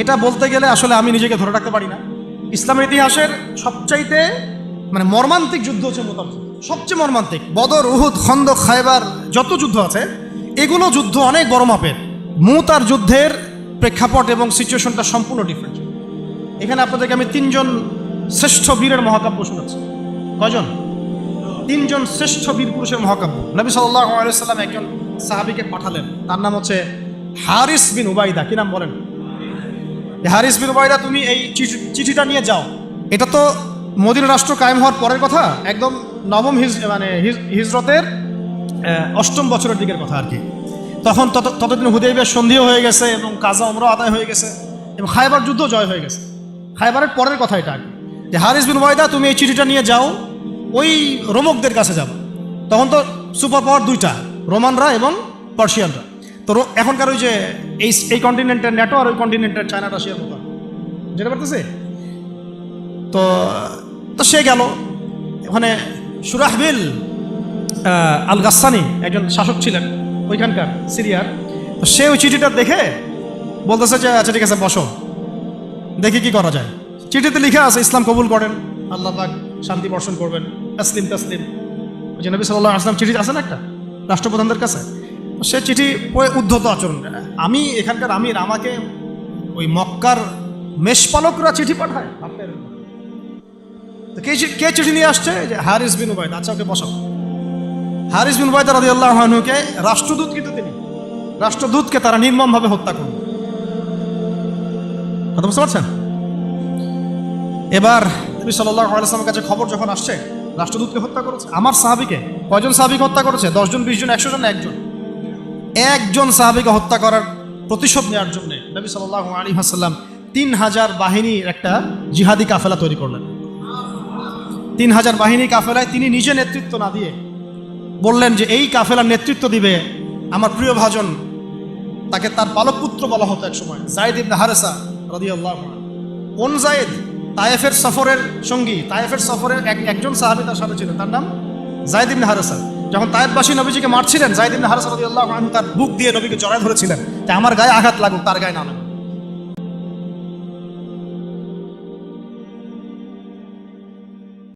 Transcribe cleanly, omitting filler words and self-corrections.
এটা বলতে গেলে আসলে আমি নিজেকে ধরে রাখতে পারি না। ইসলামের ইতিহাসের সবচাইতে মর্মান্তিক যুদ্ধ হচ্ছে মুতার যুদ্ধ, সবচেয়ে মর্মান্তিক। বদর, উহুদ, খন্দক, খায়বার যত যুদ্ধ আছে এগুলো যুদ্ধ অনেক বড় মাপের। মুতার যুদ্ধের প্রেক্ষাপট এবং সিচুয়েশনটা সম্পূর্ণ ডিফারেন্ট। এখানে আপনাদেরকে আমি 3 জন শ্রেষ্ঠ বীরের মহাকাব্য শোনাচ্ছি। কয়জন? 3 জন শ্রেষ্ঠ বীর পুরুষের মহাকাব্য। নবী সাল্লাল্লাহু আলাইহি ওয়াসাল্লাম একজন সাহাবীকে পাঠালেন, তার নাম হচ্ছে হারিস বিন উবাইদা। কি নাম বলেন? হারিস বিন উবাইদা, তুমি এই চিঠিটা নিয়ে যাও। এটা তো মদিনা রাষ্ট্র কায়েম হওয়ার পরের কথা, একদম নবম হিজরতের 8ম বছরের দিকের কথা আর কি। তখন ততদিন হুদাইবিয়ার সন্ধিও হয়ে গেছে এবং কাজা উমরা আদায় হয়ে গেছে এবং খায়বার যুদ্ধ জয় হয়ে গেছে। খায়বারের পরের কথা এটা আর কি, যে হারিস বিন উবাইদা তুমি এই চিঠিটা নিয়ে যাও, ওই রোমকদের কাছে যাবো। তখন তো সুপার পাওয়ার 2টা, রোমানরা এবং পার্সিয়ানরা। তো এখনকার ওই যে এই কন্টিনেন্টের ন্যাটো আর ওই কন্টিনেন্টের চায়না রাশিয়ার মতো, যেটা পারতেছে। তো সে গেল ওখানে। সুরাহবিল আল গাসসানি একজন শাসক ছিলেন ওইখানকার সিরিয়ার। তো সে ওই চিঠিটা দেখে বলতেছে যে আচ্ছা ঠিক আছে, বসো, দেখি কি করা যায়। চিঠিতে লেখা আছে ইসলাম কবুল করেন, আল্লাহ পাক শান্তি বর্ষণ করবেন, তাসলিম তাসলিম। যে নবী সাল্লাল্লাহু আলাইহি ওয়াসাল্লাম চিঠি আছে না একটা রাষ্ট্রপ্রধানদের কাছে, সে চিঠি উদ্ধত আচরণ। আমি এখানকার আমির, আমাকে ওই মক্কার মেষপালকরা চিঠি পাঠায়? কে চিঠি নিয়ে আসছে? যে হারিস বিন উবাইদা। আচ্ছা, ওকে বসাও। হারিস বিন উবাইদা রাদিয়াল্লাহু আনহুকে রাষ্ট্রদূত, কিন্তু তিনি রাষ্ট্রদূতকে তারা নির্মমভাবে হত্যা করল। কথা বুঝতে পারছেন? এবার নবী সাল্লাল্লাহু আলাইহি ওয়াসাল্লামের কাছে খবর যখন আসছে রাষ্ট্রদূতকে হত্যা করেছে। আমার সাহাবীকে, কয়জন সাহাবীকে হত্যা করেছে? 10 জন, 20 জন, 100 জন? একজন সাহাবীকে হত্যা করার প্রতিশোধ নেওয়ার জন্য নবী সাল্লাল্লাহু আলাইহি ওয়াসাল্লাম 3000 বাহিনীর একটা জিহাদি কাফেলা তৈরি করলেন। 3000 বাহিনী কাফেলায় তিনি নিজে নেতৃত্ব না দিয়ে বললেন যে এই কাফেলার নেতৃত্ব দিবে আমার প্রিয় ভাজন, তাকে তার পালক পুত্র বলা হতো একসময়, যায়েদ ইবনে হারেসা রাদিয়াল্লাহু আনহু। কোন যায়েদ? তায়েফের সফরের সঙ্গী, তায়েফের সফরের একজন সাহাবী তার সাথে ছিলেন, তার নাম যায়েদ ইবনে হারেসা। যখন তায়েফবাসী নবীজিকে মারছিলেন, যায়েদ ইবনে হারেসা রাদিয়াল্লাহু আনহু তার বুক দিয়ে নবীকে জড়ায় ধরেছিলেন যে আমার গায়ে আঘাত লাগুক, তার গায়ে না লাগুক।